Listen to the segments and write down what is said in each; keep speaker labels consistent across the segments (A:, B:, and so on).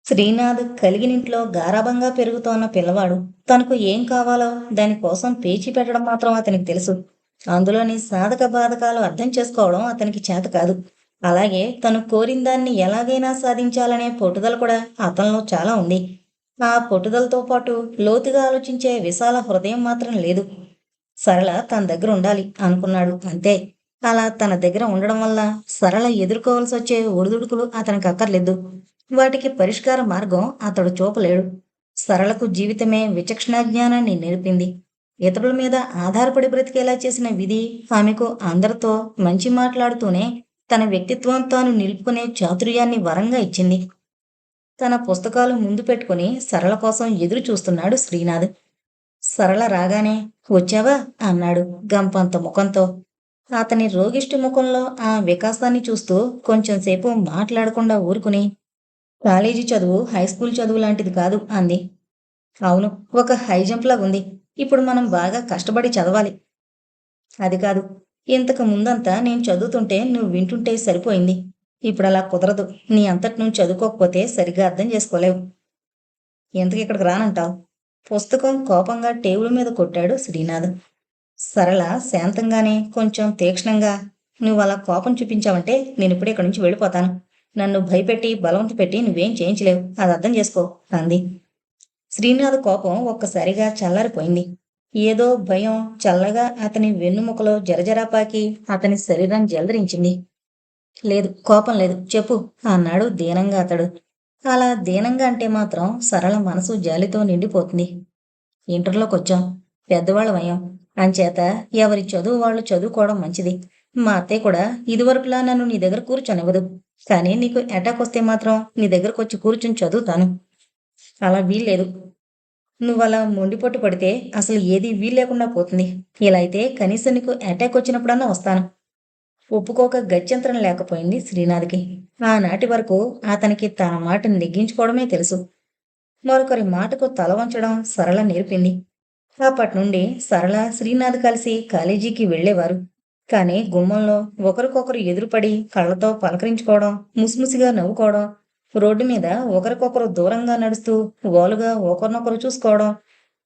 A: శ్రీనాథ్ కలిగినింట్లో గారాబంగా పెరుగుతోన్న పిల్లవాడు. తనకు ఏం కావాలో దానికోసం పేచీ పెట్టడం మాత్రం అతనికి తెలుసు. అందులోని సాధక బాధకాలు అర్థం చేసుకోవడం అతనికి చేత కాదు. అలాగే తను కోరిందాన్ని ఎలాగైనా సాధించాలనే పట్టుదల కూడా అతనిలో చాలా ఉంది. ఆ పట్టుదలతో పాటు లోతుగా ఆలోచించే విశాల హృదయం మాత్రం లేదు. సరళ తన దగ్గర ఉండాలి అనుకున్నాడు అంతే. అలా తన దగ్గర ఉండడం వల్ల సరళ ఎదుర్కోవాల్సి వచ్చే ఒడిదుడుకులు అతనికి అక్కర్లేదు. వాటికి పరిష్కార మార్గం అతడు చూపలేడు. సరళకు జీవితమే విచక్షణ జ్ఞానాన్ని నేర్పింది. ఇతరుల మీద ఆధారపడి బ్రతికేలా చేసిన విధి ఆమెకు అందరితో మంచి మాట్లాడుతూనే తన వ్యక్తిత్వం తాను నిలుపుకునే చాతుర్యాన్ని వరంగా ఇచ్చింది. తన పుస్తకాలు ముందు పెట్టుకుని సరళ కోసం ఎదురు చూస్తున్నాడు శ్రీనాథ్. సరళ రాగానే వచ్చావా అన్నాడు గంపంత ముఖంతో. అతని రోగిష్టి ముఖంలో ఆ వికాసాన్ని చూస్తూ కొంచెంసేపు మాట్లాడకుండా ఊరుకుని, కాలేజీ చదువు హైస్కూల్ చదువు లాంటిది కాదు అంది. అవును, ఒక హై జంప్ లాగుంది. ఇప్పుడు మనం బాగా కష్టపడి చదవాలి. అది కాదు, ఇంతకు ముందంతా నేను చదువుతుంటే నువ్వు వింటుంటే సరిపోయింది. ఇప్పుడు అలా కుదరదు. నీ అంతటి నువ్వు చదువుకోకపోతే సరిగ్గా అర్థం చేసుకోలేవు. ఎందుకు ఇక్కడికి రానంటావు? పుస్తకం కోపంగా టేబుల్ మీద కొట్టాడు శ్రీనాథ్. సరళ శాంతంగానే కొంచెం తీక్షణంగా, నువ్వు అలా కోపం చూపించావంటే నేను ఇప్పుడే ఇక్కడి నుంచి వెళ్ళిపోతాను. నన్ను భయపెట్టి బలవంత పెట్టి నువ్వేం చేయించలేవు, అది అర్థం చేసుకో అంది. శ్రీనాథ్ కోపం ఒక్కసారిగా చల్లారిపోయింది. ఏదో భయం చల్లగా అతని వెన్నుముకలో జరజరా పాకి అతని శరీరం జలదరించింది. లేదు, కోపం లేదు, చెప్పు అన్నాడు దీనంగా అతడు. అలా దీనంగా అంటే మాత్రం సరళ మనసు జాలితో నిండిపోతుంది. ఇంటర్లోకొచ్చాం, పెద్దవాళ్ళమయ్యాం. అంచేత ఎవరి చదువు వాళ్ళు చదువుకోవడం మంచిది. మా అత్తయ్య కూడా ఇదివరకులా నన్ను నీ దగ్గర కూర్చొనివ్వదు. కానీ నీకు అటాక్ వస్తే మాత్రం నీ దగ్గరకొచ్చి కూర్చుని చదువుతాను. అలా వీల్లేదు. నువ్వలా మొండిపట్టు పడితే అసలు ఏదీ వీల్లేకుండా పోతుంది. ఇలా అయితే కనీసం నీకు అటాక్ వచ్చినప్పుడన్నా వస్తాను. ఒప్పుకోక గత్యంతరం లేకపోయింది శ్రీనాథ్కి. ఆనాటి వరకు అతనికి తన మాటను నెగ్గించుకోవడమే తెలుసు. మరొకరి మాటకు తల వంచడం సరళ నేర్పింది. అప్పట్నుండి సరళ శ్రీనాథ్ కలిసి కాలేజీకి వెళ్ళేవారు. కానీ గుమ్మంలో ఒకరికొకరు ఎదురుపడి కళ్ళతో పలకరించుకోవడం, ముసిముసిగా నవ్వుకోవడం, రోడ్డు మీద ఒకరికొకరు దూరంగా నడుస్తూ వాలుగా ఒకరినొకరు చూసుకోవడం,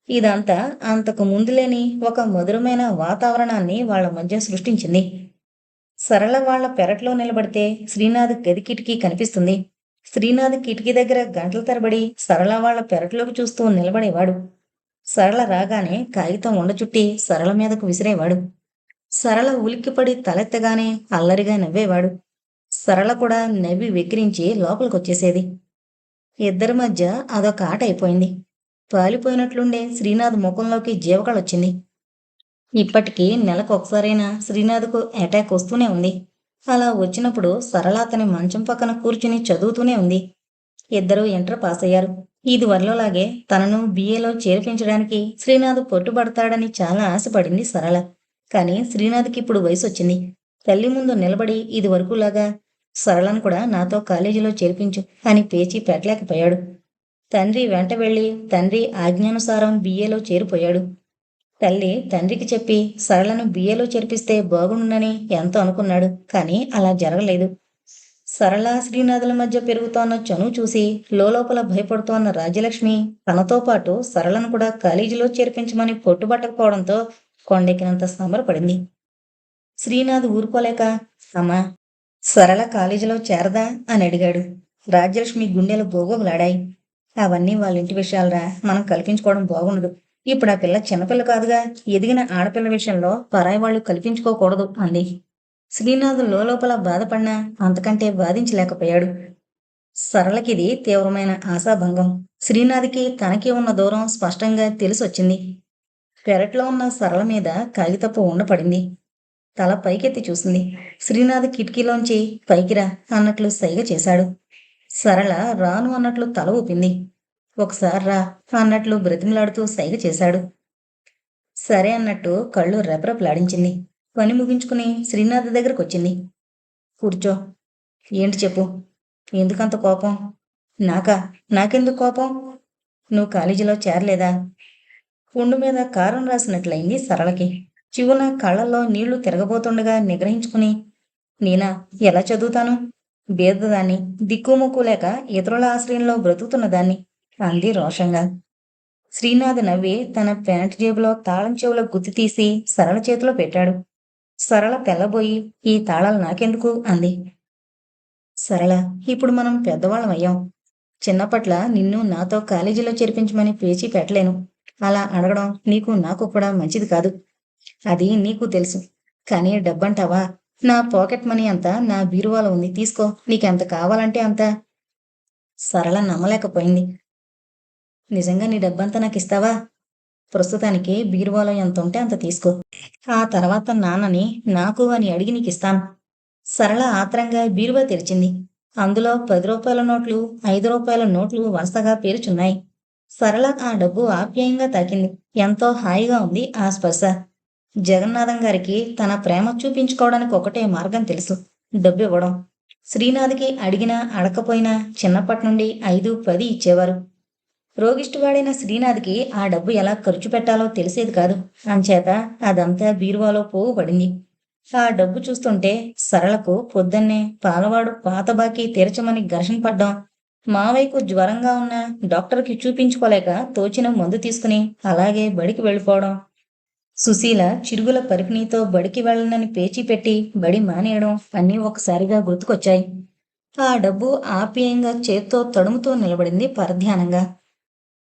A: ఇదంతా అంతకు ముందు లేని ఒక మధురమైన వాతావరణాన్ని వాళ్ళ మధ్య సృష్టించింది. సరళ వాళ్ళ పెరట్లో నిలబడితే శ్రీనాథ్ గది కిటికీ కనిపిస్తుంది. శ్రీనాథ్ కిటికీ దగ్గర గంటల తరబడి సరళ వాళ్ళ పెరట్లోకి చూస్తూ నిలబడేవాడు. సరళ రాగానే కాగితం ఉండచుట్టి సరళ మీదకు విసిరేవాడు. సరళ ఉలిక్కిపడి తలెత్తగానే అల్లరిగా నవ్వేవాడు. సరళ కూడా నవ్వి వెక్కిరించి లోపలికొచ్చేసేది. ఇద్దరి మధ్య అదొక ఆట అయిపోయింది. పాలిపోయినట్లుండే శ్రీనాథ్ ముఖంలోకి జీవకళొచ్చింది. ఇప్పటికీ నెలకొకసారైనా శ్రీనాథ్కు అటాక్ వస్తూనే ఉంది. అలా వచ్చినప్పుడు సరళ అతని మంచం పక్కన కూర్చుని చదువుతూనే ఉంది. ఇద్దరూ ఇంటర్ పాస్ అయ్యారు. ఇదివరలోలాగే తనను బిఏలో చేర్పించడానికి శ్రీనాథ్ పట్టుబడతాడని చాలా ఆశపడింది సరళ. కానీ శ్రీనాథ్కి ఇప్పుడు వయసొచ్చింది. తల్లి ముందు నిలబడి ఇదివరకులాగా సరళను కూడా నాతో కాలేజీలో చేర్పించు అని పేచీ పెట్టలేకపోయాడు. తండ్రి వెంట వెళ్ళి తండ్రి ఆజ్ఞానుసారం బిఏలో చేరిపోయాడు. తల్లి తండ్రికి చెప్పి సరళను బిఏలో చేర్పిస్తే బాగుండునని ఎంతో అనుకున్నాడు. కానీ అలా జరగలేదు. సరళ శ్రీనాథుల మధ్య పెరుగుతోన్న చనువు చూసి లోపల భయపడుతోన్న రాజ్యలక్ష్మి తనతో పాటు సరళను కూడా కాలేజీలో చేర్పించమని పట్టుబట్టకపోవడంతో కొండెక్కినంత సంబరపడింది. శ్రీనాథ్ ఊరుకోలేక, అమ్మా, సరళ కాలేజీలో చేరదా అని అడిగాడు. రాజ్యలక్ష్మి గుండెలు గోగోగులాడాయి. అవన్నీ వాళ్ళ ఇంటి విషయాలరా, మనం కల్పించుకోవడం బాగుండదు. ఇప్పుడు ఆ పిల్ల చిన్నపిల్ల కాదుగా, ఎదిగిన ఆడపిల్ల విషయంలో పరాయి వాళ్ళు కల్పించుకోకూడదు అంది. శ్రీనాథ్ లోపల బాధపడినా అంతకంటే బాధించలేకపోయాడు. సరళకిది తీవ్రమైన ఆశాభంగం. శ్రీనాథ్కి తనకి ఉన్న దూరం స్పష్టంగా తెలిసొచ్చింది. పెరట్లో ఉన్న సరళ మీద కాగితపు ఉండపడింది. తల పైకెత్తి చూసింది. శ్రీనాథ్ కిటికీలోంచి పైకిరా అన్నట్లు సైగ చేశాడు. సరళ రాను అన్నట్లు తల ఊపింది. ఒకసారి రా అన్నట్లు బ్రతిమలాడుతూ సైగ చేశాడు. సరే అన్నట్టు కళ్ళు రెపరెపలాడించింది. పని ముగించుకుని శ్రీనాథ్ దగ్గరకొచ్చింది. కూర్చో. ఏంటి చెప్పు. ఎందుకంత కోపం? నాకా? నాకెందుకు కోపం? నువ్వు కాలేజీలో చేరలేదా? పుండు మీద కారం రాసినట్లయింది సరళకి. చివున కళ్ళల్లో నీళ్లు తిరగబోతుండగా నిగ్రహించుకుని, నేనా? ఎలా చదువుతాను? బీదదాన్ని, దిక్కుముక్కు లేక ఇతరుల ఆశ్రయంలో బ్రతుకుతున్న దాన్ని అంది రోషంగా. శ్రీనాథ్ నవ్వి తన ప్యాంట్ జేబులో తాళం చెవులో గుత్తి తీసి సరళ చేతిలో పెట్టాడు. సరళ తెల్లబోయి, ఈ తాళాలు నాకెందుకు అంది. సరళ, ఇప్పుడు మనం పెద్దవాళ్ళమయ్యాం. చిన్నపట్ల నిన్ను నాతో కాలేజీలో చేర్పించమని పేచీ పెట్టలేను. అలా అడగడం నీకు నాకు కూడా మంచిది కాదు. అది నీకు తెలుసు. కానీ డబ్బంటావా? నా పాకెట్ మనీ అంతా నా బీరువాలో ఉంది, తీసుకో, నీకెంత కావాలంటే అంత. సరళ నమ్మలేకపోయింది. నిజంగా నీ డబ్బంతా నాకిస్తావా? ప్రస్తుతానికి బీరువాలో ఎంత ఉంటే అంత తీసుకో. ఆ తర్వాత నాన్నని నాకు అని అడిగి నీకిస్తాను. సరళ ఆత్రంగా బీరువా తెరిచింది. అందులో 10 రూపాయల నోట్లు, 5 రూపాయల నోట్లు వరుసగా పేరుచున్నాయి. సరళ ఆ డబ్బు ఆప్యాయంగా తాకింది. ఎంతో హాయిగా ఉంది ఆ స్పర్శ. జగన్నాథం గారికి తన ప్రేమ చూపించుకోవడానికి ఒకటే మార్గం తెలుసు, డబ్బివ్వడం. శ్రీనాథ్కి అడిగినా అడకపోయినా చిన్నప్పటి నుండి 5, 10 ఇచ్చేవారు. రోగిష్టివాడైన శ్రీనాథ్కి ఆ డబ్బు ఎలా ఖర్చు పెట్టాలో తెలిసేది కాదు. అంచేత అదంతా బీరువాలో పోగు పడింది. ఆ డబ్బు చూస్తుంటే సరళకు పొద్దున్నే పాలవాడు పాత బాకీ తీర్చమని ఘర్షణ పడ్డం, మావయ్యకు జ్వరంగా ఉన్న డాక్టర్కి చూపించుకోలేక తోచిన మందు తీసుకుని అలాగే బడికి వెళ్ళిపోవడం, సుశీల చిరుగుల పరికిణీతో బడికి వెళ్ళనని పేచీ పెట్టి బడి మానేయడం అన్నీ ఒకసారిగా గుర్తుకొచ్చాయి. ఆ డబ్బు ఆప్యాయంగా చేత్తో తడుముతూ నిలబడింది పరధ్యానంగా.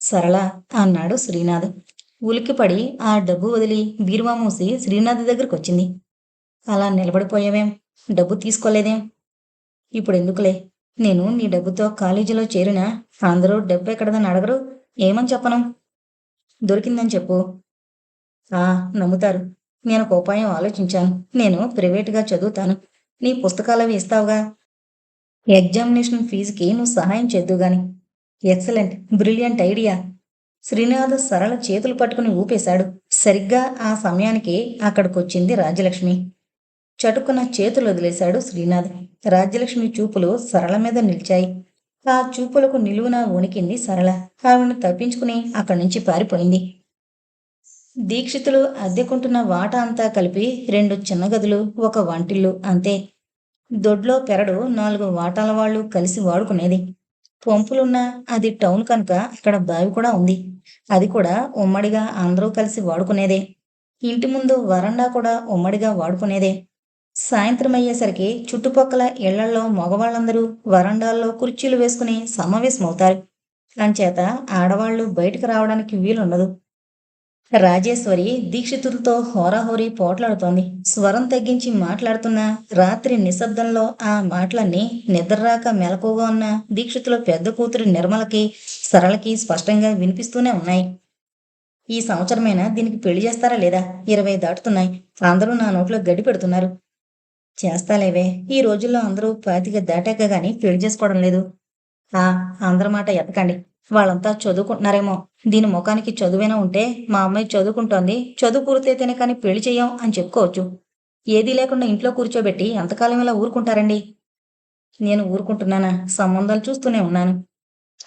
A: సరళ అన్నాడు శ్రీనాథ్. ఉలిక్కిపడి ఆ డబ్బు వదిలి బీరువా మూసి శ్రీనాథ్ దగ్గరకొచ్చింది. అలా నిలబడిపోయావేం? డబ్బు తీసుకోలేదేం? ఇప్పుడెందుకులే. నేను నీ డబ్బుతో కాలేజీలో చేరినా అందరూ డబ్బు ఎక్కడదని అడగరు. ఏమని చెప్పను? దొరికిందని చెప్పు. ఆ, నమ్ముతారు. నేనొక ఉపాయం ఆలోచించాను. నేను ప్రైవేటుగా చదువుతాను. నీ పుస్తకాలవి ఇస్తావుగా. ఎగ్జామినేషన్ ఫీజుకి నువ్వు సహాయం చేద్దువుగాని. Excellent, brilliant idea. Srinath Sarala చేతులు పట్టుకుని ఊపేశాడు. సరిగ్గా ఆ సమయానికి అక్కడికొచ్చింది రాజ్యలక్ష్మి. చటుక్కున చేతులు వదిలేశాడు శ్రీనాథ్. రాజ్యలక్ష్మి చూపులు సరళ మీద నిలిచాయి. ఆ చూపులకు నిలువునా వణికింది సరళ. ఆవిడను తప్పించుకుని అక్కడి నుంచి పారిపోయింది. దీక్షితులు అద్దెకుంటున్న వాటా అంతా కలిపి 2 చిన్న గదులు, 1 వంటిల్లు అంతే. దొడ్లో పెరడు 4 వాటాల వాళ్ళు కలిసి వాడుకునేది. పంపులున్నా అది టౌన్ కనుక అక్కడ బావి కూడా ఉంది. అది కూడా ఉమ్మడిగా అందరూ కలిసి వాడుకునేదే. ఇంటి ముందు వరండా కూడా ఉమ్మడిగా వాడుకునేదే. సాయంత్రం అయ్యేసరికి చుట్టుపక్కల ఇళ్లల్లో మగవాళ్ళందరూ వరండాల్లో కుర్చీలు వేసుకుని సమావేశమవుతారు. అంచేత ఆడవాళ్లు బయటకు రావడానికి వీలుండదు. రాజేశ్వరి దీక్షితులతో హోరాహోరీ పోట్లాడుతోంది. స్వరం తగ్గించి మాట్లాడుతున్న రాత్రి నిశ్శబ్దంలో ఆ మాటలన్నీ నిద్రరాక మెలకువగా ఉన్న దీక్షితుల పెద్ద కూతురు నిర్మలకి, సరళకి స్పష్టంగా వినిపిస్తూనే ఉన్నాయి. ఈ సంవత్సరమైనా దీనికి పెళ్లి చేస్తారా లేదా? 20 దాటుతున్నాయి. అందరూ నా నోట్లో గడ్డి పెడుతున్నారు. చేస్తాలేవే. ఈ రోజుల్లో అందరూ 25 దాటాక గాని పెళ్లి చేసుకోవడం లేదు. ఆ, అందరి మాట ఎత్తకండి. వాళ్ళంతా చదువుకుంటున్నారేమో. దీని ముఖానికి చదువైనా ఉంటే మా అమ్మాయి చదువుకుంటోంది, చదువు పూర్తయితేనే కానీ పెళ్లి చెయ్యం అని చెప్పుకోవచ్చు. ఏదీ లేకుండా ఇంట్లో కూర్చోబెట్టి ఎంతకాలం ఇలా ఊరుకుంటారండి? నేను ఊరుకుంటున్నానా? సంబంధాలు చూస్తూనే ఉన్నాను.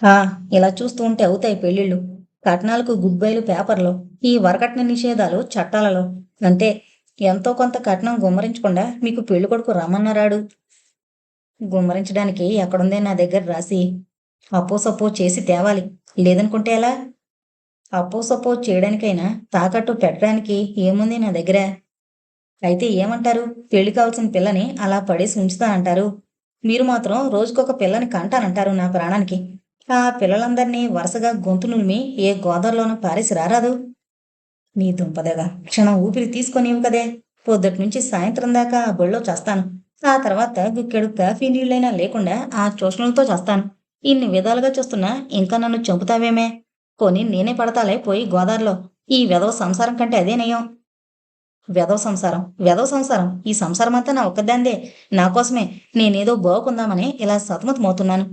A: ఆ, ఇలా చూస్తూ ఉంటే అవుతాయి పెళ్ళిళ్ళు. కట్నాలకు గుడ్ బైలు పేపర్లో, ఈ వరకట్న నిషేధాలు చట్టాలలో. అంతే. ఎంతో కొంత కట్నం గుమ్మరించకుండా మీకు పెళ్లి కొడుకు రమ్మన్నారాడు. గుమ్మరించడానికి ఎక్కడుందే నా దగ్గర రాసి? అప్పో సప్పో చేసి తేవాలి. లేదనుకుంటే ఎలా? అప్పో సప్పో చేయడానికైనా తాకట్టు పెట్టడానికి ఏముంది నా దగ్గర? అయితే ఏమంటారు? పెళ్లి కావాల్సిన పిల్లని అలా పడేసి ఉంచుతా అంటారు. మీరు మాత్రం రోజుకొక పిల్లని కంటానంటారు నా ప్రాణానికి. ఆ పిల్లలందరినీ వరుసగా గొంతు నులిమి ఏ గోదావరిలోనూ పారేసి రారాదు. నీ దుంపదగా క్షణం ఊపిరి తీసుకొనివు కదే. పొద్దుటి నుంచి సాయంత్రం దాకా ఆ బొళ్ళో చేస్తాను. ఆ తర్వాత గుక్కెడు కాఫీ నీళ్ళైనా లేకుండా ఆ ట్యూషన్లతో చేస్తాను. ఇన్ని విధాలుగా చూస్తున్నా ఇంకా నన్ను చంపుతావేమే? పోనీ నేనే పడతాలే పోయి గోదావరిలో. ఈ వెధవ సంసారం కంటే అదే నయం. వెధవ సంసారం, వెధవ సంసారం. ఈ సంసారం అంతా నా ఒక్కదాందే. నా కోసమే. నేనేదో బాగుకుందామని ఇలా సతమతమవుతున్నాను.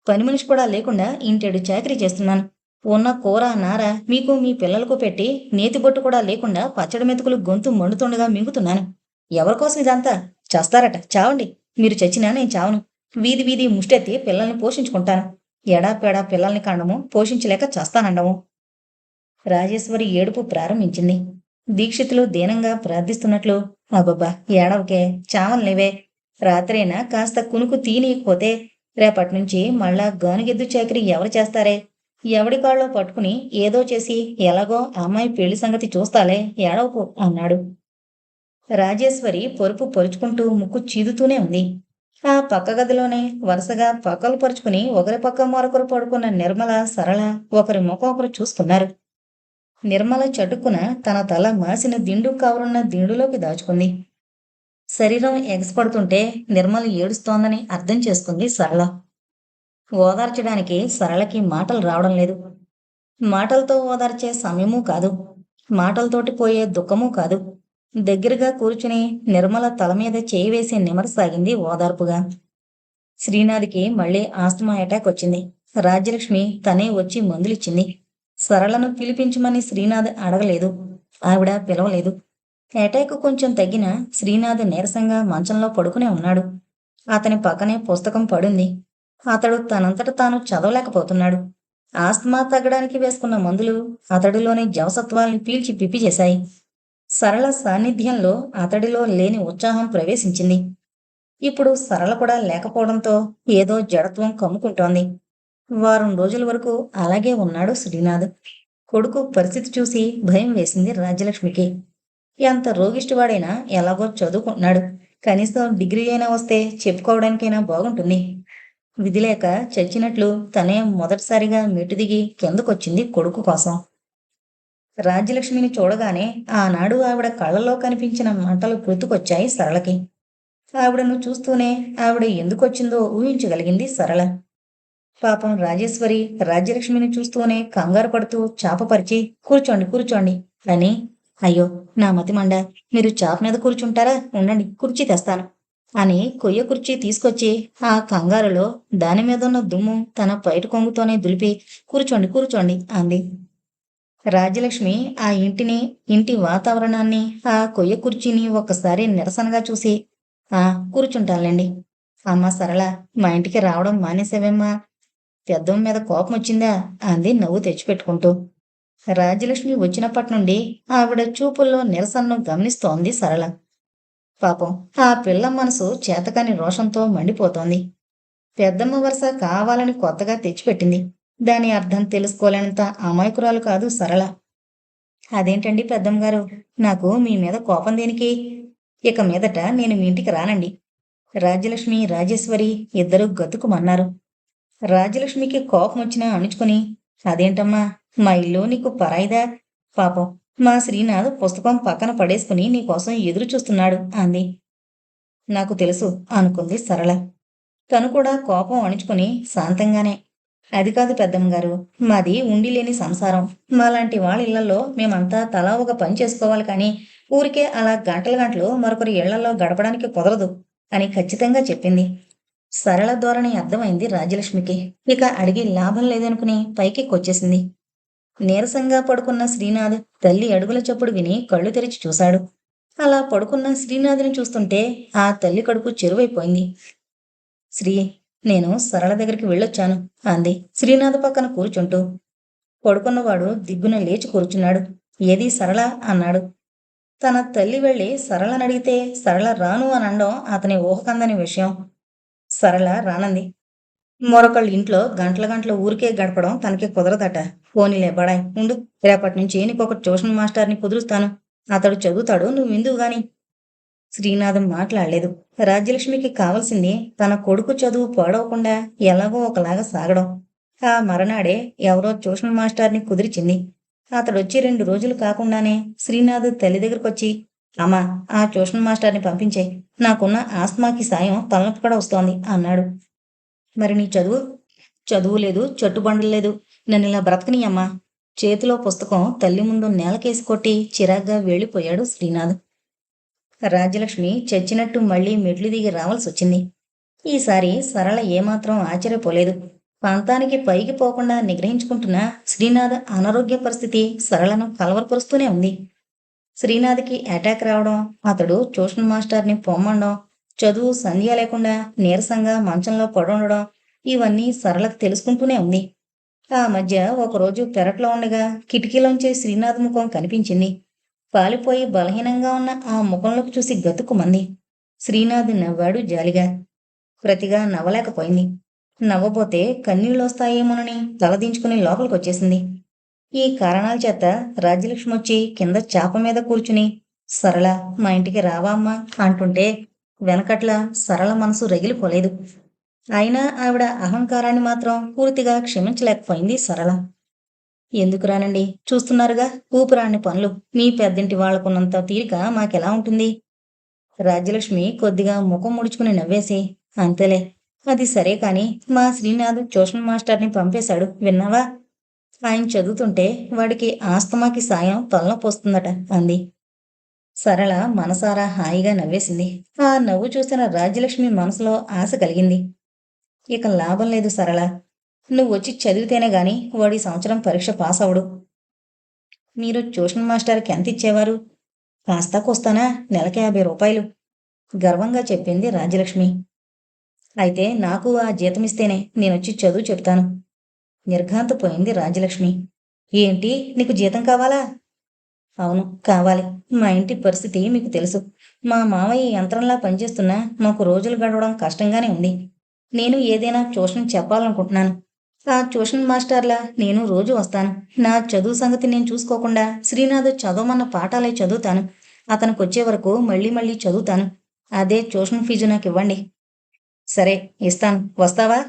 A: పని మనిషి కూడా లేకుండా ఇంటెడు చాకరీ చేస్తున్నాను. ఉన్న కూర నార మీకు మీ పిల్లలకు పెట్టి నేతిబొట్టు కూడా లేకుండా పచ్చడి మెతుకులు గొంతు మండుతుండగా మింగుతున్నాను. ఎవరికోసం ఇదంతా? చస్తారట, చావండి. మీరు చచ్చినా నేను చావను. వీధి వీధి ముష్టెత్తి పిల్లల్ని పోషించుకుంటాను. ఎడాపెడా పిల్లల్ని కండము పోషించలేక చస్తానండము. రాజేశ్వరి ఏడుపు ప్రారంభించింది. దీక్షితులు దీనంగా ప్రార్థిస్తున్నట్లు, అబ్బబ్బా ఏడవకే, చావన్లేవే. రాత్రైనా కాస్త కునుకు తీయనీయకపోతే రేపటి నుంచి మళ్ళా గానుగెద్దు చాకిరీ ఎవరు చేస్తారే? ఎవడి కాళ్ళో పట్టుకుని ఏదో చేసి ఎలాగో ఆ అమ్మాయి పెళ్లి సంగతి చూస్తాలే, ఏడవకు అన్నాడు. రాజేశ్వరి పొరుపు పొరుచుకుంటూ ముక్కు చీదుతూనే ఉంది. ఆ పక్క గదిలోనే వరుసగా పక్కలు పరుచుకుని ఒకరి పక్క మరొకరు పడుకున్న నిర్మల, సరళ ఒకరి ముఖం ఒకరు చూసుకున్నారు. నిర్మల చటుక్కున తన తల మాసిన దిండు కవరున్న దిండులోకి దాచుకుంది. శరీరం ఎగసిపడుతుంటే నిర్మల ఏడుస్తోందని అర్థం చేసుకుంది సరళ. ఓదార్చడానికి సరళకి మాటలు రావడం లేదు. మాటలతో ఓదార్చే సమయమూ కాదు. మాటలతోటి పోయే దుఃఖమూ కాదు. దగ్గరగా కూర్చుని నిర్మల తల మీద చేయి వేసి నిమరసాగింది ఓదార్పుగా. శ్రీనాథ్కి మళ్ళీ ఆస్తమా అటాక్ వచ్చింది. రాజ్యలక్ష్మి తనే వచ్చి మందులిచ్చింది. సరళను పిలిపించమని శ్రీనాథ్ అడగలేదు. ఆవిడ పిలవలేదు. అటాక్ కొంచెం తగ్గినా శ్రీనాథ్ నీరసంగా మంచంలో పడుకునే ఉన్నాడు. అతని పక్కనే పుస్తకం పడుంది. అతడు తనంతట తాను చదవలేకపోతున్నాడు. ఆస్తమా తగ్గడానికి వేసుకున్న మందులు అతడిలోని జవసత్వాల్ని పీల్చి పిప్పి చేశాయి. సరళ సాన్నిధ్యంలో అతడిలో లేని ఉత్సాహం ప్రవేశించింది. ఇప్పుడు సరళ కూడా లేకపోవడంతో ఏదో జడత్వం కమ్ముకుంటోంది. వారం రోజుల వరకు అలాగే ఉన్నాడు శ్రీనాథ్. కొడుకు పరిస్థితి చూసి భయం వేసింది రాజ్యలక్ష్మికి. ఎంత రోగిష్టివాడైనా ఎలాగో చదువుకుంటున్నాడు. కనీసం డిగ్రీ అయినా వస్తే చెప్పుకోవడానికైనా బాగుంటుంది. విధిలేక చచ్చినట్లు తనే మొదటిసారిగా మెట్టు దిగి కిందకొచ్చింది కొడుకు కోసం. రాజ్యలక్ష్మిని చూడగానే ఆనాడు ఆవిడ కళ్ళలో కనిపించిన మంటలు గుర్తుకొచ్చాయి సరళకి. ఆవిడను చూస్తూనే ఆవిడ ఎందుకొచ్చిందో ఊహించగలిగింది సరళ. పాపం రాజేశ్వరి రాజ్యలక్ష్మిని చూస్తూనే కంగారు పడుతూ చాపపరిచి కూర్చోండి కూర్చోండి అని, అయ్యో నా మతిమండ, మీరు చాప మీద కూర్చుంటారా, ఉండండి కుర్చీ తెస్తాను అని కొయ్య కుర్చీ తీసుకొచ్చి ఆ కంగారులో దాని మీదున్న దుమ్ము తన పైట కొంగుతోనే దులిపి కూర్చోండి కూర్చోండి అంది. రాజ్యలక్ష్మి ఆ ఇంటిని, ఇంటి వాతావరణాన్ని, ఆ కొయ్య కుర్చీని ఒక్కసారి నిరసనగా చూసి, ఆ కూర్చుంటానులేండి. అమ్మా సరళ, మా ఇంటికి రావడం మానేసావేమ్మా? పెద్దమ్మ మీద కోపం వచ్చిందా అంది నవ్వు తెచ్చిపెట్టుకుంటూ. రాజ్యలక్ష్మి వచ్చినప్పటి నుండి ఆవిడ చూపుల్లో నిరసనను గమనిస్తోంది సరళ. పాపం ఆ పిల్ల మనసు చేతకాని రోషంతో మండిపోతోంది. పెద్దమ్మ వరుస కావాలని కొత్తగా తెచ్చిపెట్టింది. దాని అర్థం తెలుసుకోలేనంత అమాయకురాలు కాదు సరళ. అదేంటండి పెద్దమ్మగారు, నాకు మీ మీద కోపం దేనికి? ఇక మీదట నేను మీ ఇంటికి రానండి. రాజ్యలక్ష్మి, రాజేశ్వరి ఇద్దరూ గతుకుమన్నారు. రాజ్యలక్ష్మికి కోపం వచ్చినా అణుచుకుని, అదేంటమ్మా, మా ఇల్లు నీకు పరాయిదా? పాపం మా శ్రీనాథ్ పుస్తకం పక్కన పడేసుకుని నీకోసం ఎదురు చూస్తున్నాడు అంది. నాకు తెలుసు అనుకుంది సరళ. తను కూడా కోపం అణుచుకుని శాంతంగానే, అది కాదు పెద్దమ్మగారు, మాది ఉండి లేని సంసారం. మాలాంటి వాళ్ళ ఇళ్లలో మేమంతా తలా ఒక పని చేసుకోవాలి కానీ ఊరికే అలా గంటలు గంటలు మరొకరి ఇళ్లలో గడపడానికి కుదరదు అని ఖచ్చితంగా చెప్పింది. సరళ ధోరణి అర్థమైంది రాజ్యలక్ష్మికి. ఇక అడిగి లాభం లేదనుకుని పైకెక్కొచ్చేసింది. నీరసంగా పడుకున్న శ్రీనాథ్ తల్లి అడుగుల చప్పుడు విని కళ్ళు తెరిచి చూశాడు. అలా పడుకున్న శ్రీనాథ్ని చూస్తుంటే ఆ తల్లి కడుపు చెరువైపోయింది. శ్రీ, నేను సరళ దగ్గరికి వెళ్ళొచ్చాను అంది శ్రీనాథ్ పక్కన కూర్చుంటూ. పడుకున్నవాడు దిగ్గున లేచి కూర్చున్నాడు. ఏది సరళ అన్నాడు. తన తల్లి వెళ్ళి సరళనడిగితే సరళ రాను అని అనడం అతని ఊహకందని విషయం. సరళ రానంది. మరొకళ్ళ ఇంట్లో గంటల గంటల ఊరికే గడపడం తనకి కుదరదట. పోనీలే బడాయ్ ఉండు, రేపటి నుంచి నీకొక ట్యూషన్ మాస్టర్ని కుదురుస్తాను. అతడు చదువుతాడు, నువ్వు విందువు గాని. శ్రీనాథం మాట్లాడలేదు. రాజ్యలక్ష్మికి కావలసింది తన కొడుకు చదువు పాడవకుండా ఎలాగో ఒకలాగా సాగడం. ఆ మరనాడే ఎవరో ట్యూషన్ మాస్టర్ని కుదిరిచింది. అతడొచ్చి 2 రోజులు కాకుండానే శ్రీనాథ్ తల్లి దగ్గరకొచ్చి, అమ్మా, ఆ ట్యూషన్ మాస్టర్ని పంపించే, నాకున్న ఆస్మాకి సాయం తలనొప్పి కూడా వస్తోంది అన్నాడు. మరి నీ చదువు? చదువు లేదు, చట్టుబండలు లేదు, నన్ను ఇలా బ్రతకని అమ్మా. చేతిలో పుస్తకం తల్లి ముందు నేలకేసి కొట్టి చిరాగ్గా వెళ్ళిపోయాడు శ్రీనాథ్. రాజ్యలక్ష్మి చచ్చినట్టు మళ్లీ మెట్లు దిగి రావాల్సొచ్చింది. ఈసారి సరళ ఏమాత్రం ఆశ్చర్యపోలేదు. పంతానికి పైకి పోకుండా నిగ్రహించుకుంటున్న శ్రీనాథ్ అనారోగ్య పరిస్థితి సరళను కలవరపరుస్తూనే ఉంది. శ్రీనాథ్కి అటాక్ రావడం, అతడు ట్యూషన్ మాస్టర్ని పొమ్మడం, చదువు సంధ్య లేకుండా నీరసంగా మంచంలో పడుండడం, ఇవన్నీ సరళకు తెలుసుకుంటూనే ఉంది. ఆ మధ్య ఒకరోజు పెరట్లో ఉండగా కిటికీలోంచి శ్రీనాథ్ ముఖం కనిపించింది. పాలిపోయి బలహీనంగా ఉన్న ఆ ముఖంలోకి చూసి గతుక్కుమంది. శ్రీనాథ్ నవ్వాడు జాలిగా. ప్రతిగా నవ్వలేకపోయింది. నవ్వబోతే కన్నీళ్ళొస్తాయేమోనని తలదించుకుని లోపలికొచ్చేసింది. ఈ కారణాల చేత రాజ్యలక్ష్మి వచ్చి కింద చాప మీద కూర్చుని సరళ మా ఇంటికి రావా అమ్మా అంటుంటే వెనకట్ల సరళ మనసు రగిలిపోలేదు. అయినా ఆవిడ అహంకారాన్ని మాత్రం పూర్తిగా క్షమించలేకపోయింది సరళ. ఎందుకు రానండి, చూస్తున్నారుగా ఊపిరాని పనులు. మీ పెద్దింటి వాళ్లకున్నంత తీరిక మాకెలా ఉంటుంది? రాజ్యలక్ష్మి కొద్దిగా ముఖం ముడుచుకుని నవ్వేసి, అంతేలే, అది సరే కాని మా శ్రీనాథ్ ట్యూషన్ మాస్టర్ని పంపేశాడు, విన్నావా? ఆయన చదువుతుంటే వాడికి ఆస్తమాకి సాయం తలనొప్పొస్తుందట అంది. సరళ మనసారా హాయిగా నవ్వేసింది. ఆ నవ్వు చూసిన రాజ్యలక్ష్మి మనసులో ఆశ కలిగింది. ఇక లాభం లేదు సరళ, నువ్వొచ్చి చదివితేనే గాని వాడి సంవత్సరం పరీక్ష పాస్ అవడు. మీరు ట్యూషన్ మాస్టర్కి ఎంత ఇచ్చేవారు? కాస్తా కోస్తానా, నెలకి 50 రూపాయలు గర్వంగా చెప్పింది రాజ్యలక్ష్మి. అయితే నాకు ఆ జీతమిస్తేనే నేనొచ్చి చదువు చెప్తాను. నిర్ఘాంతపోయింది రాజ్యలక్ష్మి. ఏంటి, నీకు జీతం కావాలా? అవును, కావాలి. మా ఇంటి పరిస్థితి మీకు తెలుసు. మా మావయ్య యంత్రంలా పనిచేస్తున్నా మాకు రోజులు గడవడం కష్టంగానే ఉంది. నేను ఏదైనా ట్యూషన్ చెప్పాలనుకుంటున్నాను. ఆ ట్యూషన్ మాస్టర్లా నేను రోజు వస్తాను. నా చదువు సంగతి నేను చూసుకోకుండా శ్రీనాథ్ చదవమన్న పాఠాలే చదువుతాను. అతనికొచ్చే వరకు మళ్ళీ మళ్ళీ చదువుతాను. అదే ట్యూషన్ ఫీజు నాకు ఇవ్వండి. సరే, ఇస్తాను. వస్తావా?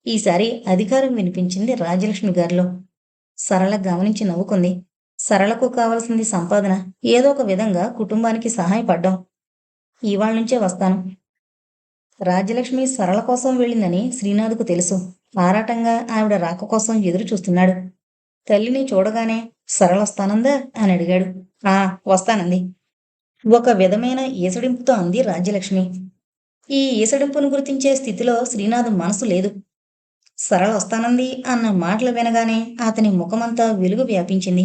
A: ఈసారి అధికారం వినిపించింది రాజ్యలక్ష్మి గారిలో. సరళ గమనించి నవ్వుకుంది. సరళకు కావలసింది సంపాదన. ఏదో ఒక విధంగా కుటుంబానికి సహాయపడ్డాం. ఇవాళ నుంచే వస్తాను. రాజ్యలక్ష్మి సరళ కోసం వెళ్ళిందని శ్రీనాథ్కు తెలుసు. ఆరాటంగా ఆవిడ రాక కోసం ఎదురు చూస్తున్నాడు. తల్లిని చూడగానే సరళొస్తానందా అని అడిగాడు. ఆ, వస్తానంది. ఒక విధమైన ఈసడింపుతో అంది రాజ్యలక్ష్మి. ఈ ఈసడింపును గుర్తించే స్థితిలో శ్రీనాథ్ మనసు లేదు. సరళ వస్తానంది అన్న మాటలు వినగానే అతని ముఖమంతా వెలుగు వ్యాపించింది.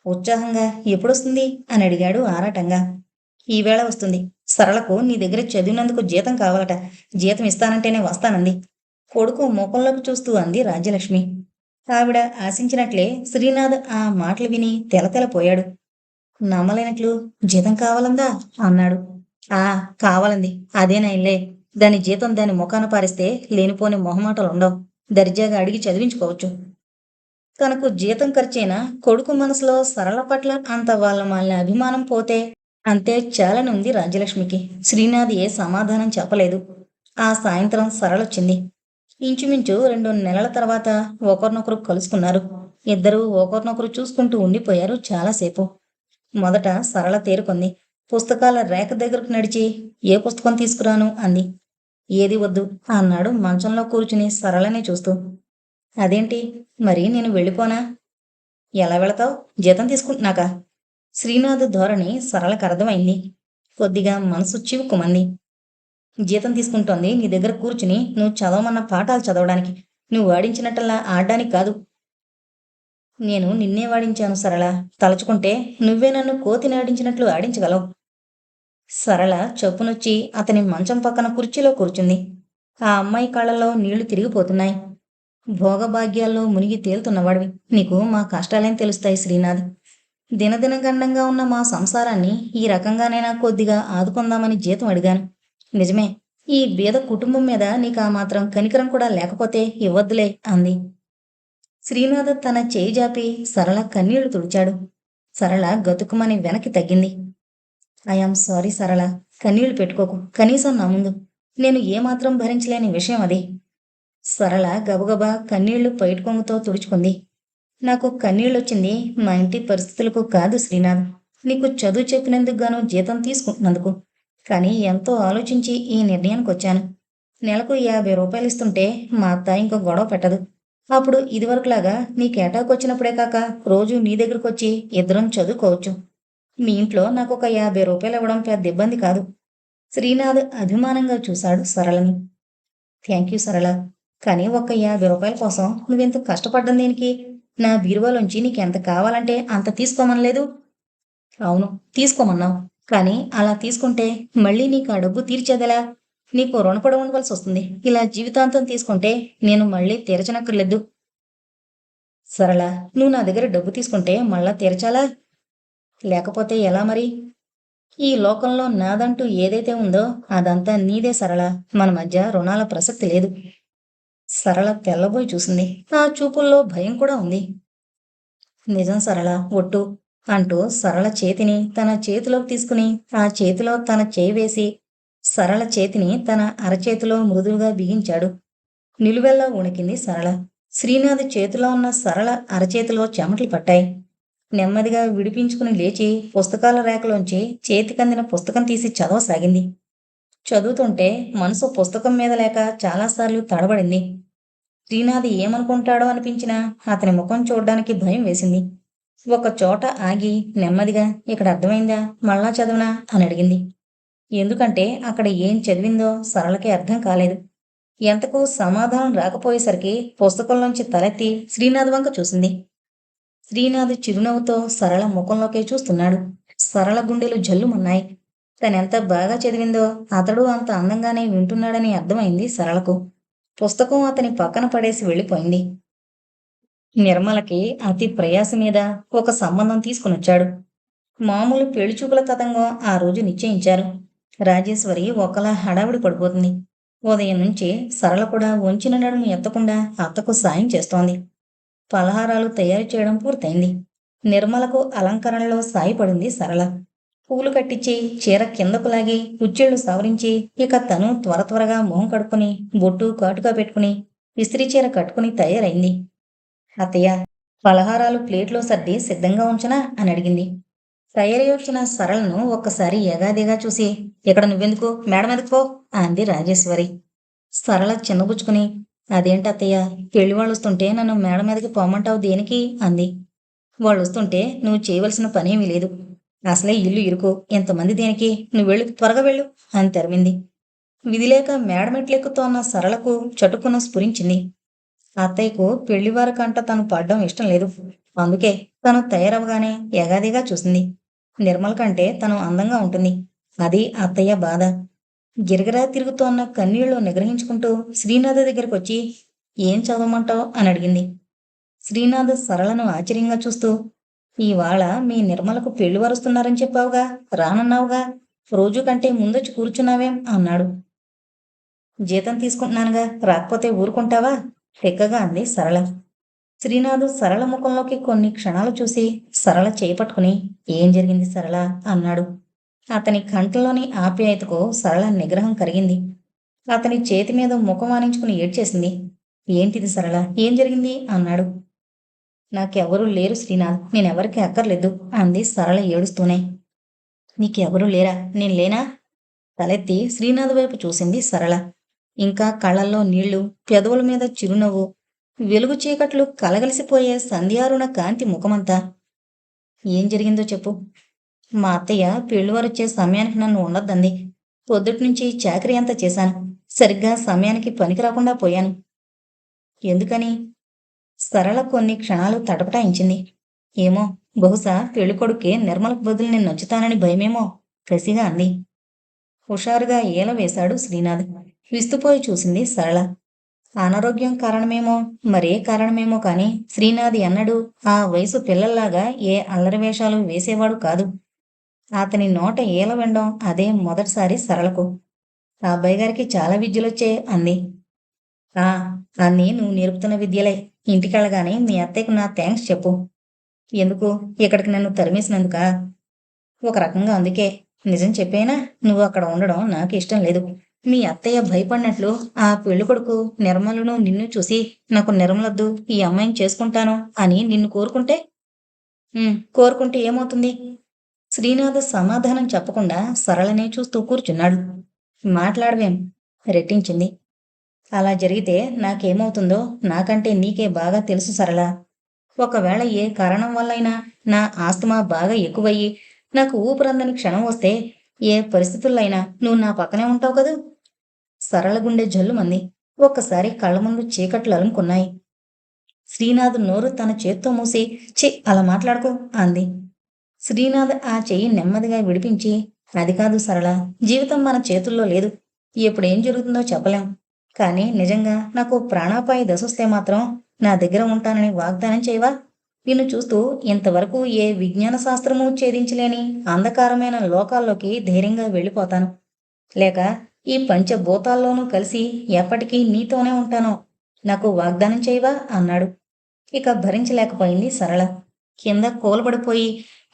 A: ఉత్సాహంగా ఎప్పుడొస్తుంది అని అడిగాడు ఆరాటంగా. ఈవేళ వస్తుంది. సరళకు నీ దగ్గర చదివినందుకు జీతం కావాలట. జీతం ఇస్తానంటేనే వస్తానంది. కొడుకు ముఖంలోకి చూస్తూ అంది రాజ్యలక్ష్మి. ఆవిడ ఆశించినట్లే శ్రీనాథ్ ఆ మాటలు విని తెలతెలపోయాడు. నమ్మలేనట్లు జీతం కావాలందా అన్నాడు. ఆ, కావాలంది. అదేనా ఇల్లే. దాని జీతం దాని ముఖాన పారిస్తే లేనిపోని మొహమాటలుండవు. దర్జాగా అడిగి చదివించుకోవచ్చు. తనకు జీతం ఖర్చైనా కొడుకు మనసులో సరళ పట్ల అంత వాళ్ళ మాలిన అభిమానం పోతే అంతే చాలనుంది రాజ్యలక్ష్మికి. శ్రీనాథ్ ఏ సమాధానం చెప్పలేదు. ఆ సాయంత్రం సరళొచ్చింది. ఇంచుమించు 2 నెలల తర్వాత ఒకరినొకరు కలుసుకున్నారు. ఇద్దరూ ఒకరినొకరు చూసుకుంటూ ఉండిపోయారు చాలాసేపు. మొదట సరళ తేరుకుంది. పుస్తకాల రేఖ దగ్గరకు నడిచి ఏ పుస్తకం తీసుకురాను అంది. ఏది వద్దు అన్నాడు మంచంలో కూర్చుని సరళనే చూస్తూ. అదేంటి, మరి నేను వెళ్ళిపోనా? ఎలా వెళతావు? జీతం తీసుకుంటున్నాక? శ్రీనాథ్ ధోరణి సరళకు అర్థమైంది. కొద్దిగా మనసు చివుక్కుమంది. జీతం తీసుకుంటోంది నీ దగ్గర కూర్చుని నువ్వు చదవమన్న పాఠాలు చదవడానికి. నువ్వు వాడించినట్టల్లా ఆడ్డానికి కాదు. నేను నిన్నే వాడించాను సరళ. తలుచుకుంటే నువ్వే నన్ను కోతిని ఆడించినట్లు ఆడించగలవు. సరళ చొప్పునొచ్చి అతని మంచం పక్కన కుర్చీలో కూర్చుంది. ఆ అమ్మాయి కళ్ళలో నీళ్లు తిరిగిపోతున్నాయి. భోగభాగ్యాల్లో మునిగి తేలుతున్నవాడివి. నీకు మా కష్టాలేం తెలుస్తాయి శ్రీనాథ్? దినదిన గండంగా ఉన్న మా సంసారాన్ని ఈ రకంగానైనా కొద్దిగా ఆదుకుందామని జీతం అడిగాను. నిజమే, ఈ బీద కుటుంబం మీద నీకు ఆ మాత్రం కనికరం కూడా లేకపోతే ఇవ్వద్దులే అంది. శ్రీనాథ్ తన చేయి జాపి సరళ కన్నీళ్లు తుడిచాడు. సరళ గతుకుమని వెనక్కి తగ్గింది. ఐఆమ్ సారీ సరళ, కన్నీళ్లు పెట్టుకోకు. కనీసం నా ముందు. నేను ఏమాత్రం భరించలేని విషయం అది. సరళ గబగబా కన్నీళ్లు పైటకొంగుతో తుడుచుకుంది. నాకు కన్నీళ్ళొచ్చింది మా ఇంటి పరిస్థితులకు కాదు శ్రీనాథ్. నీకు చదువు చెప్పినందుకు గాను జీతం తీసుకుంటున్నందుకు. కానీ ఎంతో ఆలోచించి ఈ నిర్ణయానికి వచ్చాను. నెలకు 50 రూపాయలు ఇస్తుంటే మా అత్త ఇంకో గొడవ పెట్టదు. అప్పుడు ఇదివరకులాగా నీ కేటాకొచ్చినప్పుడే కాక రోజు నీ దగ్గరకొచ్చి ఇద్దరం చదువుకోవచ్చు. మీ ఇంట్లో నాకు ఒక 50 రూపాయలు ఇవ్వడం పెద్ద ఇబ్బంది కాదు. శ్రీనాథ్ అభిమానంగా చూశాడు సరళని. థ్యాంక్ యూ సరళ. కానీ ఒక్క 50 రూపాయల కోసం నువ్వెంత కష్టపడ్డం దేనికి? నా బీరువాలోంచి నీకెంత కావాలంటే అంత తీసుకోమనలేదు? అవును, తీసుకోమన్నావు. కానీ అలా తీసుకుంటే మళ్ళీ నీకు ఆ డబ్బు తీర్చేదెలా? నీకు రుణపడి ఉండవలసి వస్తుంది. ఇలా జీవితాంతం తీసుకుంటే నేను మళ్ళీ తీర్చనక్కర్లేదు. సరళ, నువ్వు నా దగ్గర డబ్బు తీసుకుంటే మళ్ళా తీర్చాలా? లేకపోతే ఎలా మరి? ఈ లోకంలో నాదంటూ ఏదైతే ఉందో అదంతా నీదే సరళ. మన మధ్య రుణాల ప్రసక్తి లేదు. సరళ తెల్లబోయి చూసింది. ఆ చూపుల్లో భయం కూడా ఉంది. నిజం సరళ, ఒట్టు అంటూ సరళ చేతిని తన చేతిలోకి తీసుకుని ఆ చేతిలో తన చేయి వేసి సరళ చేతిని తన అరచేతిలో మృదువుగా బిగించాడు. నిలువెల్లా వణికింది సరళ. శ్రీనాథ్ చేతిలో ఉన్న సరళ అరచేతిలో చెమటలు పట్టాయి. నెమ్మదిగా విడిపించుకుని లేచి పుస్తకాల రేఖలోంచి చేతికందిన పుస్తకం తీసి చదవసాగింది. చదువుతుంటే మనసు పుస్తకం మీద లేక చాలాసార్లు తడబడింది. శ్రీనాథ్ ఏమనుకుంటాడో అనిపించినా అతని ముఖం చూడ్డానికి భయం వేసింది. ఒక చోట ఆగి నెమ్మదిగా ఇక్కడ అర్థమైందా, మళ్ళా చదవనా అని అడిగింది. ఎందుకంటే అక్కడ ఏం చదివిందో సరళకి అర్థం కాలేదు. ఎంతకు సమాధానం రాకపోయేసరికి పుస్తకంలోంచి తలెత్తి శ్రీనాథ్ వంక చూసింది. శ్రీనాథ్ చిరునవ్వుతో సరళ ముఖంలోకే చూస్తున్నాడు. సరళ గుండెలు జల్లుమన్నాయి. తనెంత బాగా చదివిందో అతడు అంత అందంగానే వింటున్నాడని అర్థమైంది సరళకు. పుస్తకం అతని పక్కన పడేసి వెళ్ళిపోయింది. నిర్మలకి అతి ప్రయాస మీద ఒక సంబంధం తీసుకునొచ్చాడు. మామూలు పెళ్లిచూపుల తతంగం ఆ రోజు నిశ్చయించారు. రాజేశ్వరి ఒకలా హడావిడి పడిపోతుంది. ఉదయం నుంచి సరళ కూడా వంచిన నడుము ఎత్తకుండా అత్తకు సాయం చేస్తోంది. పలహారాలు తయారు చేయడం పూర్తయింది. నిర్మలకు అలంకరణలో సాయపడింది సరళ. పూలు కట్టించి చీర కిందకు లాగి కుచ్చిళ్ళు సవరించి ఇక తను త్వర త్వరగా మొహం కడుక్కుని బొట్టు కాటుగా పెట్టుకుని ఇస్త్రీ చీర కట్టుకుని తయారైంది. అత్తయ్య, పలహారాలు ప్లేట్లో సర్ది సిద్ధంగా ఉంచనా అని అడిగింది. తయారీ వచ్చిన సరళను ఒక్కసారి ఎగాదిగా చూసి ఇక్కడ నువ్వెందుకు, మేడ మీదకు పో అంది రాజేశ్వరి. సరళ చిన్నబుచ్చుకుని అదేంటత్తయ్య, పెళ్లి వాళ్ళు వస్తుంటే నన్ను మేడ మీదకి పోమంటావు దేనికి అంది. వాళ్ళు వస్తుంటే నువ్వు చేయవలసిన పనేమీ లేదు. అసలే ఇల్లు ఇరుకు, ఎంతమంది దేనికి, నువ్వు వెళ్ళు, త్వరగా వెళ్ళు అని తెరమింది. విధిలేక మేడమెట్లెక్కుతోన్న సరళకు చటుక్కున స్ఫురించింది. అత్తయ్యకు పెళ్లివారి కంట తను పడ్డం ఇష్టం లేదు. అందుకే తను తయారవగానే ఎగాదిగా చూసింది. నిర్మల కంటే తను అందంగా ఉంటుంది. అది అత్తయ్య బాధ. గిరగిరా తిరుగుతోన్న కన్నీళ్లు నిగ్రహించుకుంటూ శ్రీనాథ్ దగ్గరికి వచ్చి ఏం చదవమంటావు అని అడిగింది. శ్రీనాథ్ సరళను ఆశ్చర్యంగా చూస్తూ ఇవాళ మీ నిర్మలకు పెళ్లి వరుస్తున్నారని చెప్పావుగా, రానన్నావుగా, రోజు కంటే ముందొచ్చి కూర్చున్నావేం అన్నాడు. జీతం తీసుకుంటున్నానుగా, రాకపోతే ఊరుకుంటావా టెక్కగా అంది సరళ. శ్రీనాథు సరళ ముఖంలోకి కొన్ని క్షణాలు చూసి సరళ చేపట్టుకుని ఏం జరిగింది సరళ అన్నాడు. అతని కంఠంలోని ఆప్యాయతకు సరళ నిగ్రహం కరిగింది. అతని చేతి మీద ముఖం ఆనించుకుని ఏడ్చేసింది. ఏంటిది సరళ, ఏం జరిగింది అన్నాడు. నాకెవరూ లేరు శ్రీనాథ్, నేనెవరికి అక్కర్లేదు అంది సరళ ఏడుస్తూనే. నీకెవరూ లేరా, నేను లేనా? తలెత్తి శ్రీనాథ్ వైపు చూసింది సరళ. ఇంకా కళ్ళల్లో నీళ్లు, పెదవుల మీద చిరునవ్వు, వెలుగు చీకట్లు కలగలిసిపోయే సంధ్యారుణ కాంతి ముఖమంతా. ఏం జరిగిందో చెప్పు. మా అత్తయ్య పెళ్లివారొచ్చే సమయానికి నన్ను ఉండొద్దంది. పొద్దుట్నుంచి చాకరీ అంతా చేశాను. సరిగ్గా సమయానికి పనికి రాకుండా పోయాను. ఎందుకని? సరళ కొన్ని క్షణాలు తటపటాయించింది. ఏమో, బహుశా పెళ్ళికొడుకే నిర్మలకు బదులు నేను నచ్చుతానని భయమేమో కసిగా అంది. హుషారుగా ఏల వేశాడు శ్రీనాథ్. విస్తుపోయి చూసింది సరళ. అనారోగ్యం కారణమేమో, మరే కారణమేమో కాని శ్రీనాథ్ ఎన్నడూ ఆ వయసు పిల్లల్లాగా ఏ అల్లరి వేషాలు వేసేవాడు కాదు. అతని నోట ఈల వినడం అదే మొదటిసారి సరళకు. ఆ అబ్బాయి గారికి చాలా విద్యలొచ్చే అంది. ఆ, అన్నీ నువ్వు నేర్పుతున్న విద్యలే. ఇంటికెళ్ళగానే మీ అత్తయ్యకు నా థ్యాంక్స్ చెప్పు. ఎందుకు, ఇక్కడికి నన్ను తరిమేసినందుకా? ఒక రకంగా అందుకే. నిజం చెప్పేనా, నువ్వు అక్కడ ఉండడం నాకు ఇష్టం లేదు. మీ అత్తయ్య భయపడినట్లు ఆ పెళ్ళికొడుకు నిర్మలను నిన్ను చూసి నాకు నిర్మలొద్దు, ఈ అమ్మాయిని చేసుకుంటాను అని నిన్ను కోరుకుంటే కోరుకుంటే ఏమవుతుంది? శ్రీనాథ్ సమాధానం చెప్పకుండా సరళనే చూస్తూ కూర్చున్నాడు. మాట్లాడవేం రెట్టించింది. అలా జరిగితే నాకేమవుతుందో నాకంటే నీకే బాగా తెలుసు సరళ. ఒకవేళ ఏ కారణం వల్లైనా నా ఆస్తమా బాగా ఎక్కువయ్యి నాకు ఊపిరందని క్షణం వస్తే ఏ పరిస్థితుల్లో అయినా నువ్వు నా పక్కనే ఉంటావు కదూ. సరళ గుండె జల్లుమంది. ఒక్కసారి కళ్ళ ముందు చీకట్లు అలుముకున్నాయి. శ్రీనాథ్ నోరు తన చేత్తో మూసి ఛీ, అలా మాట్లాడుకో అంది. శ్రీనాథ్ ఆ చెయ్యి నెమ్మదిగా విడిపించి అది కాదు సరళ, జీవితం మన చేతుల్లో లేదు. ఎప్పుడేం జరుగుతుందో చెప్పలేం. కానీ నిజంగా నాకు ప్రాణాపాయ దశొస్తే మాత్రం నా దగ్గర ఉంటానని వాగ్దానం చేయవా? నిన్ను చూస్తూ ఇంతవరకు ఏ విజ్ఞాన శాస్త్రము ఛేదించలేని అంధకారమైన లోకాల్లోకి ధైర్యంగా వెళ్ళిపోతాను. లేక ఈ పంచభూతాల్లోనూ కలిసి ఎప్పటికీ నీతోనే ఉంటాను. నాకు వాగ్దానం చేయవా అన్నాడు. ఇక భరించలేకపోయింది సరళ. కింద కూలబడిపోయి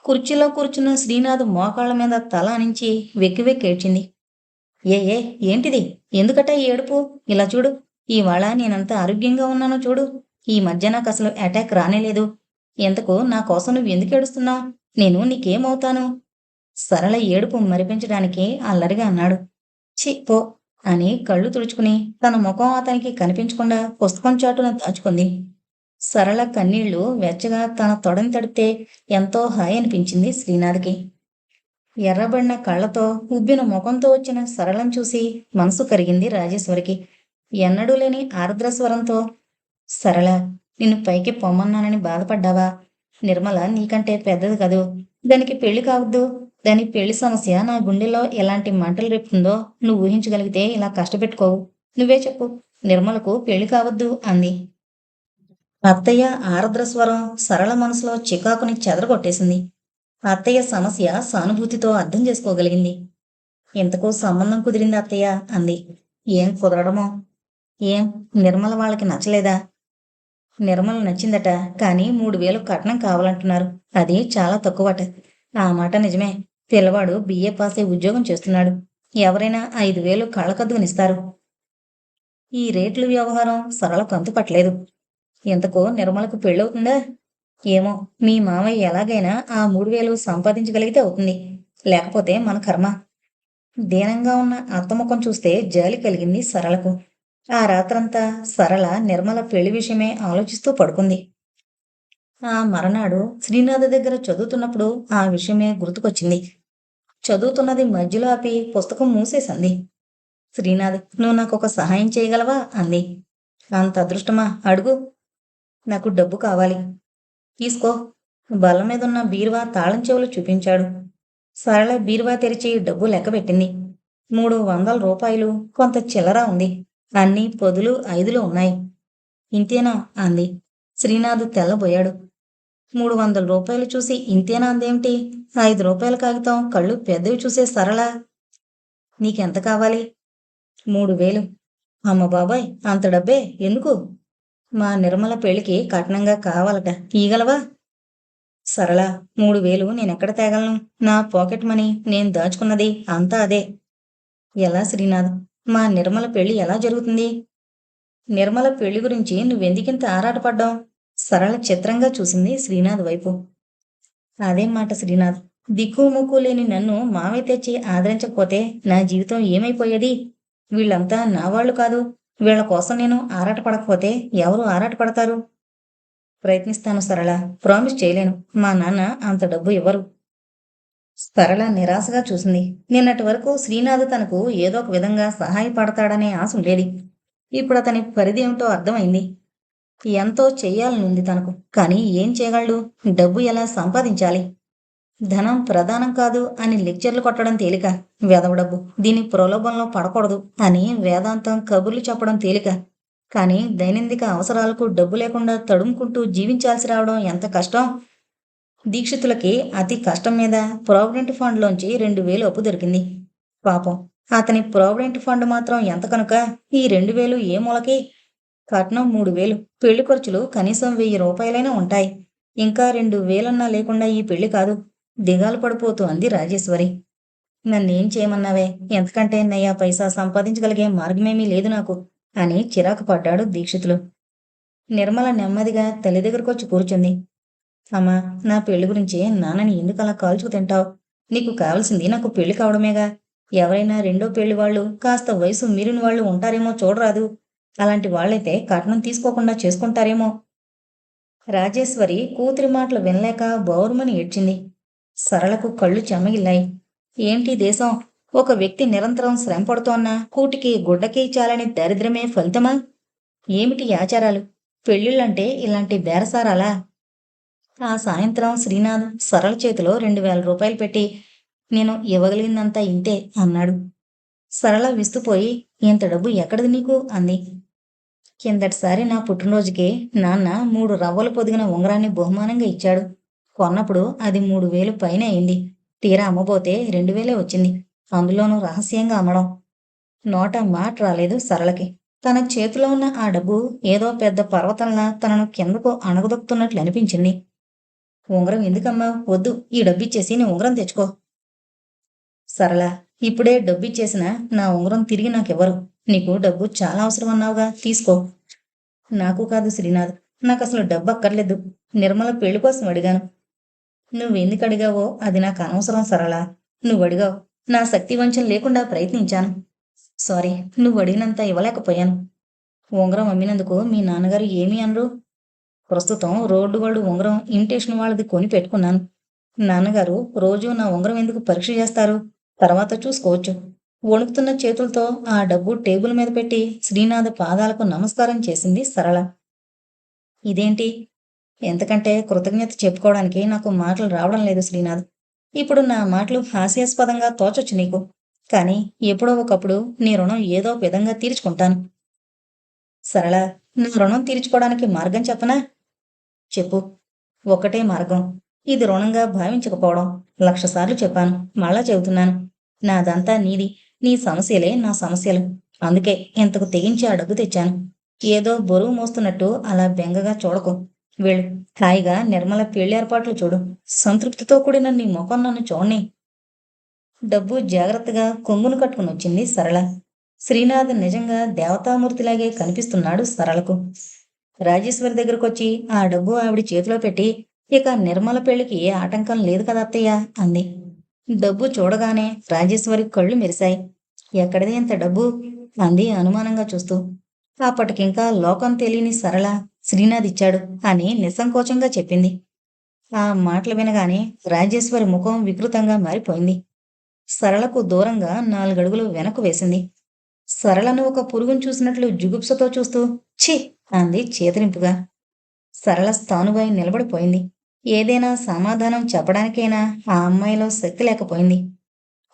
A: కుర్చీలో కూర్చున్న శ్రీనాథ్ మోకాళ్ళ మీద తల ఆనించి వెక్కి వెక్కి ఏడ్చింది. ఏ ఏంటిది? ఎందుకట ఈ ఏడుపు? ఇలా చూడు. ఇవాళ నేనంత ఆరోగ్యంగా ఉన్నానో చూడు. ఈ మధ్య నాకసలు అటాక్ రానేలేదు. ఇంతకు నా కోసం నువ్వు ఎందుకు ఏడుస్తున్నావు? నేను నీకేమవుతాను? సరళ ఏడుపు మరిపించడానికి అల్లరిగా అన్నాడు. ఛీ పో అని కళ్ళు తుడుచుకుని తన ముఖం అతనికి కనిపించకుండా పుస్తకం చాటున దాచుకుంది. సరళ కన్నీళ్లు వెచ్చగా తన తొడని తడితే ఎంతో హాయి అనిపించింది శ్రీనాథ్కి. ఎర్రబడిన కళ్ళతో ఉబ్బిన ముఖంతో వచ్చిన సరళం చూసి మనసు కరిగింది రాజేశ్వరికి. ఎన్నడూ లేని ఆర్ద్రస్వరంతో, సరళ, నిన్ను పైకి పొమ్మన్నానని బాధపడ్డావా? నిర్మల నీకంటే పెద్దది కదూ. దానికి పెళ్లి కావద్దు. దాని పెళ్లి సమస్య నా గుండెలో ఎలాంటి మంటలు రేపుతుందో నువ్వు ఊహించగలిగితే ఇలా కష్టపెట్టుకోవు. నువ్వే చెప్పు. నిర్మలకు పెళ్లి కావద్దు అంది. అత్తయ్య ఆర్ద్రస్వరం సరళ మనసులో చికాకుని చెదరగొట్టేసింది. అత్తయ్య సమస్య సానుభూతితో అర్థం చేసుకోగలిగింది. ఇంతకు సంబంధం కుదిరింది అత్తయ్య అంది. ఏం కుదరడమో? ఏం నిర్మల వాళ్ళకి నచ్చలేదా? నిర్మల నచ్చిందట, కానీ 3000 కట్నం కావాలంటున్నారు. అది చాలా తక్కువట. ఆ మాట నిజమే. పిల్లవాడు బిఏ పాస్ అయి ఉద్యోగం చేస్తున్నాడు. ఎవరైనా 5000 కళ్ళకద్దుకునిస్తారు. ఈ రేట్ల వ్యవహారం సరళకు అంతుపట్టలేదు. ఇంతకు నిర్మలకు పెళ్ళవుతుందా? ఏమో, మీ మామయ్య ఎలాగైనా ఆ 3000 సంపాదించగలిగితే అవుతుంది. లేకపోతే మన కర్మ. దీనంగా ఉన్న అత్తముఖం చూస్తే జాలి కలిగింది సరళకు. ఆ రాత్రంతా సరళ నిర్మల పెళ్లి విషయమే ఆలోచిస్తూ పడుకుంది. ఆ మరనాడు శ్రీనాథ్ దగ్గర చదువుతున్నప్పుడు ఆ విషయమే గుర్తుకొచ్చింది. చదువుతున్నది మధ్యలో ఆపి పుస్తకం మూసేసింది. శ్రీనాథ్, నువ్వు నాకొక సహాయం చేయగలవా అంది. అంత అదృష్టమా? అడుగు. నాకు డబ్బు కావాలి. తీసుకో. బల్ల మీదున్న బీరువా తాళం చెవులు చూపించాడు. సరళ బీరువా తెరిచి డబ్బు లెక్కబెట్టింది. 300 రూపాయలు కొంత చిల్లర ఉంది. అన్నీ పొదులు 5లు ఉన్నాయి. ఇంతేనా అంది. శ్రీనాథ్ తెల్లబోయాడు. 300 రూపాయలు చూసి ఇంతేనా అందేమిటి? 5 రూపాయల కాగితం కళ్ళు పెద్దవి చూసే సరళ. నీకెంత కావాలి? 3000. అమ్మ బాబాయ్, అంత డబ్బే ఎందుకు? మా నిర్మల పెళ్లికి కట్నంగా కావాలట. ఇయ్యగలవా? సరళ, 3000 నేనెక్కడ తేగలను? నా పాకెట్ మనీ, నేను దాచుకున్నది అంతా అదే. ఎలా శ్రీనాథ్? మా నిర్మల పెళ్లి ఎలా జరుగుతుంది? నిర్మల పెళ్లి గురించి నువ్వెందుకింత ఆరాటపడ్డావు? సరళ చిత్రంగా చూసింది శ్రీనాథ్ వైపు. అదేం మాట శ్రీనాథ్? దిక్కు ముక్కు లేని నన్ను మావయ్య తెచ్చి ఆదరించకపోతే నా జీవితం ఏమైపోయేది? వీళ్ళంతా నా వాళ్ళు కాదు. వీళ్ల కోసం నేను ఆరాటపడకపోతే ఎవరు ఆరాటపడతారు? ప్రయత్నిస్తాను సరళ. ప్రామిస్ చేయలేను. మా నాన్న అంత డబ్బు ఇవ్వరు. సరళ నిరాశగా చూసింది. నిన్నటి వరకు శ్రీనాథ్ తనకు ఏదో ఒక విధంగా సహాయపడతాడనే ఆశ ఉండేది. ఇప్పుడు అతని పరిధి ఏమిటో అర్థమైంది. ఎంతో చెయ్యాలనుంది తనకు. కానీ ఏం చేయగలడు? డబ్బు ఎలా సంపాదించాలి? ధనం ప్రధానం కాదు అని లెక్చర్లు కొట్టడం తేలిక. వెధవ డబ్బు, దీని ప్రలోభంలో పడకూడదు అని వేదాంతం కబుర్లు చెప్పడం తేలిక. కానీ దైనందిక అవసరాలకు డబ్బు లేకుండా తడుముకుంటూ జీవించాల్సి రావడం ఎంత కష్టం. దీక్షితులకి అతి కష్టం మీద ప్రావిడెంట్ ఫండ్లోంచి 2000 అప్పు దొరికింది. పాపం, అతని ప్రావిడెంట్ ఫండ్ మాత్రం ఎంత కనుక ఈ 2000 ఏ మూలకి? కట్నం 3000, పెళ్లి ఖర్చులు కనీసం 1000 రూపాయలైనా ఉంటాయి. ఇంకా 2000 లేకుండా ఈ పెళ్లి కాదు. దిగాలు పడిపోతూ అంది రాజేశ్వరి. నన్నేం చేయమన్నావే? ఎంతకంటే నయ్యా పైసా సంపాదించగలిగే మార్గమేమీ లేదు నాకు అని చిరాకు పడ్డాడు దీక్షితులు. నిర్మల నెమ్మదిగా తల్లి దగ్గరకొచ్చి కూర్చుంది. అమ్మా, నా పెళ్లి గురించి నాన్నని ఎందుకు అలా కాల్చుకు తింటావు? నీకు కావలసింది నాకు పెళ్లి కావడమేగా. ఎవరైనా రెండో పెళ్లి వాళ్ళు, కాస్త వయసు మీరిన వాళ్ళు ఉంటారేమో చూడరాదు. అలాంటి వాళ్ళైతే కట్నం తీసుకోకుండా చేసుకుంటారేమో. రాజేశ్వరి కూతురి మాటలు వినలేక బౌరుమని ఏడ్చింది. సరళకు కళ్ళు చెమ్మగిల్లాయి. ఏంటి దేశం? ఒక వ్యక్తి నిరంతరం శ్రమ పడుతోన్నా కూటికి గుడ్డకి చాలని దరిద్రమే ఫలితమా? ఏమిటి ఆచారాలు? పెళ్ళిళ్ళంటే ఇలాంటి బేరసారాలా? ఆ సాయంత్రం శ్రీనాథ్ సరళ చేతిలో 2000 రూపాయలు పెట్టి, నేను ఇవ్వగలిగిందంతా ఇంతే అన్నాడు. సరళ విస్తుపోయి, ఇంత డబ్బు ఎక్కడిది నీకు అంది. కిందటిసారి నా పుట్టినరోజుకి నాన్న 3 రవ్వలు పొదిగిన ఉంగరాన్ని బహుమానంగా ఇచ్చాడు. కొన్నప్పుడు అది 3000 పైనే అయింది. తీరా అమ్మబోతే 2000 వచ్చింది. అందులోనూ రహస్యంగా అమ్మడం. నోట మాట రాలేదు సరళకి. తన చేతిలో ఉన్న ఆ డబ్బు ఏదో పెద్ద పర్వతంలా తనను కిందకు అణగదొక్కుతున్నట్లు అనిపించింది. ఉంగరం ఎందుకమ్మా? వద్దు, ఈ డబ్బిచ్చేసి నీ ఉంగరం తెచ్చుకో. సరళ, ఇప్పుడే డబ్బిచ్చేసినా నా ఉంగరం తిరిగి నాకివ్వరు. నీకు డబ్బు చాలా అవసరం అన్నావుగా, తీసుకో. నాకు కాదు శ్రీనాథ్, నాకసలు డబ్బు అక్కర్లేదు. నిర్మల పెళ్లి కోసం అడిగాను. నువ్వెందుకు అడిగావో అది నాకు అనవసరం సరళ. నువ్వు అడిగావు. నా శక్తి వంచన లేకుండా ప్రయత్నించాను. సారీ, నువ్వు అడిగినంత ఇవ్వలేకపోయాను. ఉంగరం అమ్మినందుకు మీ నాన్నగారు ఏమీ అనరు? ప్రస్తుతం రోడ్డు వాడు ఉంగరం ఇమిటేషన్ వాళ్ళది కొని పెట్టుకున్నాను. నాన్నగారు రోజూ నా ఉంగరం ఎందుకు పరీక్ష చేస్తారు? తర్వాత చూసుకోవచ్చు. వణుకుతున్న చేతులతో ఆ డబ్బు టేబుల్ మీద పెట్టి శ్రీనాథ్ పాదాలకు నమస్కారం చేసింది సరళ. ఇదేంటి? ఎంతకంటే కృతజ్ఞత చెప్పుకోవడానికి నాకు మాటలు రావడం లేదు శ్రీనాథ్. ఇప్పుడు నా మాటలు హాస్యాస్పదంగా తోచొచ్చు నీకు. కానీ ఎప్పుడో ఒకప్పుడు నీ రుణం ఏదో విధంగా తీర్చుకుంటాను. సరళ, నా రుణం తీర్చుకోవడానికి మార్గం చెప్పనా? చెప్పు. ఒకటే మార్గం. ఇది రుణంగా భావించకపోవడం. 1,00,000 సార్లు చెప్పాను, మళ్ళా చెబుతున్నాను. నాదంతా నీది. నీ సమస్యలే నా సమస్యలు. అందుకే ఇంతకు తెగించి ఆ డబ్బు తెచ్చాను. ఏదో బరువు మోస్తున్నట్టు అలా బెంగగా చూడకు. వెళ్ళు, హాయిగా నిర్మల పెళ్లి ఏర్పాట్లు చూడు. సంతృప్తితో కూడిన నీ ముఖం నన్ను చూడని. డబ్బు జాగ్రత్తగా కొంగును కట్టుకుని వచ్చింది సరళ. శ్రీనాథ్ నిజంగా దేవతామూర్తిలాగే కనిపిస్తున్నాడు సరళకు. రాజేశ్వరి దగ్గరకొచ్చి ఆ డబ్బు ఆవిడ చేతిలో పెట్టి, ఇక నిర్మల పెళ్లికి ఏ ఆటంకం లేదు కదా అత్తయ్య అంది. డబ్బు చూడగానే రాజేశ్వరి కళ్ళు మెరిశాయి. ఎక్కడిది ఇంత డబ్బు? అంది అనుమానంగా చూస్తూ. అప్పటికింకా లోకం తెలియని సరళ శ్రీనాథ్ ఇచ్చాడు అని నిస్సంకోచంగా చెప్పింది. ఆ మాటలు వినగానే రాజేశ్వరి ముఖం వికృతంగా మారిపోయింది. సరళకు దూరంగా 4 అడుగులు వెనక్కు వేసింది. సరళను ఒక పురుగును చూసినట్లు జుగుప్సతో చూస్తూ ఛీ అంది చేతరింపుగా. సరళ స్థానువై నిలబడిపోయింది. ఏదైనా సమాధానం చెప్పడానికైనా ఆ అమ్మాయిలో శక్తి లేకపోయింది.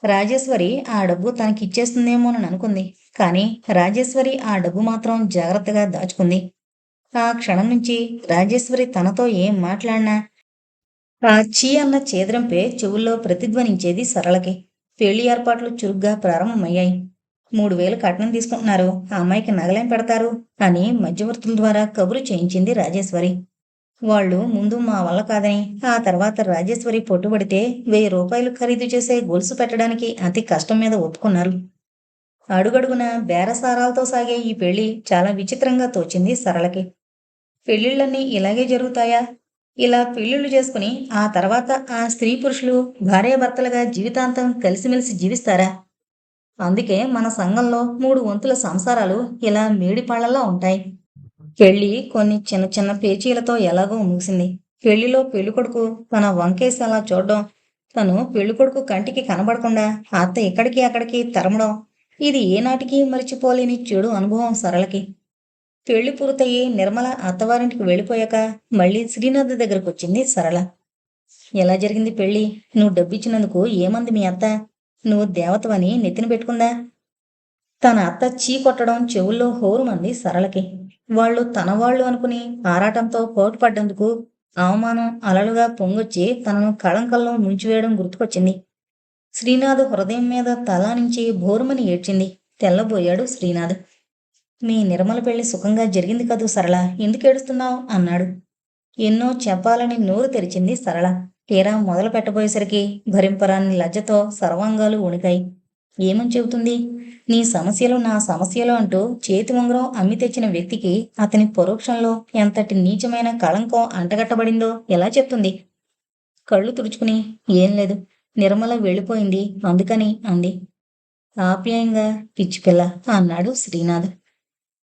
A: రాజేశ్వరి ఆ డబ్బు తనకిచ్చేస్తుందేమోనని అనుకుంది. కానీ రాజేశ్వరి ఆ డబ్బు మాత్రం జాగ్రత్తగా దాచుకుంది. ఆ క్షణం నుంచి రాజేశ్వరి తనతో ఏం మాట్లాడినా ఆ చీ అన్న చేదరింపే చెవుల్లో ప్రతిధ్వనించేది సరళకి. పెళ్లి ఏర్పాట్లు చురుగ్గా ప్రారంభమయ్యాయి. 3,000 కట్నం తీసుకుంటున్నారు, ఆ అమ్మాయికి నగలేం పెడతారు అని మధ్యవర్తుల ద్వారా కబురు చేయించింది రాజేశ్వరి. వాళ్ళు ముందు మా వల్ల కాదని, ఆ తర్వాత రాజేశ్వరి పట్టుబడితే 1000 రూపాయలు ఖరీదు చేసే గొలుసు పెట్టడానికి అతి కష్టం మీద ఒప్పుకున్నారు. అడుగడుగున బేరసారాలతో సాగే ఈ పెళ్లి చాలా విచిత్రంగా తోచింది సరళకి. పెళ్లిళ్ళన్నీ ఇలాగే జరుగుతాయా? ఇలా పెళ్లిళ్ళు చేసుకుని ఆ తర్వాత ఆ స్త్రీ పురుషులు భార్యాభర్తలుగా జీవితాంతం కలిసిమెలిసి జీవిస్తారా? అందుకే మన సంఘంలో 3 వంతుల సంసారాలు ఇలా మేడిపాళ్లలా ఉంటాయి. పెళ్లి కొన్ని చిన్న చిన్న పేచీలతో ఎలాగో ముగిసింది. పెళ్లిలో పెళ్ళికొడుకు తన వంకేసి అలా చూడడం, తను పెళ్ళికొడుకు కంటికి కనబడకుండా అత్త ఇక్కడికి అక్కడికి తరమడం, ఇది ఏనాటికి మరిచిపోలేని చెడు అనుభవం సరళకి. పెళ్లి పూర్తయి నిర్మల అత్తవారింటికి వెళ్ళిపోయాక మళ్ళీ శ్రీనాథ్ దగ్గరకు వచ్చింది సరళ. ఎలా జరిగింది పెళ్లి? నువ్వు డబ్బిచ్చినందుకు ఏమంది మీ అత్త? నువ్వు దేవతవని నెత్తిన పెట్టుకుందా? తన అత్త చీ కొట్టడం చెవుల్లో హోరుమంది సరళకి. వాళ్ళు తన వాళ్ళు అనుకుని ఆరాటంతో పోటుపడ్డందుకు అవమానం అలలుగా పొంగొచ్చి తనను కళంకల్లో ముంచివేయడం గుర్తుకొచ్చింది. శ్రీనాథ్ హృదయం మీద తలానించి భోరుమని ఏడ్చింది. తెల్లబోయాడు శ్రీనాథ్. మీ నిర్మల పెళ్లి సుఖంగా జరిగింది కదూ సరళ, ఎందుకు ఏడుస్తున్నావు అన్నాడు. ఎన్నో చెప్పాలని నోరు తెరిచింది సరళ. తీరా మొదలు పెట్టబోయేసరికి భరింపరాని లజ్జతో సర్వాంగాలు వణికాయి. ఏమని చెబుతుంది? నీ సమస్యలు నా సమస్యలు అంటూ చేతి ఉంగరం అమ్మి తెచ్చిన వ్యక్తికి అతని పరోక్షంలో ఎంతటి నీచమైన కళంకం అంటగట్టబడిందో ఎలా చెప్తుంది? కళ్ళు తుడుచుకుని ఏం లేదు, నిర్మల వెళ్ళిపోయింది అందుకని అంది. ఆప్యాయంగా పిచ్చిపిల్ల అన్నాడు శ్రీనాథ్.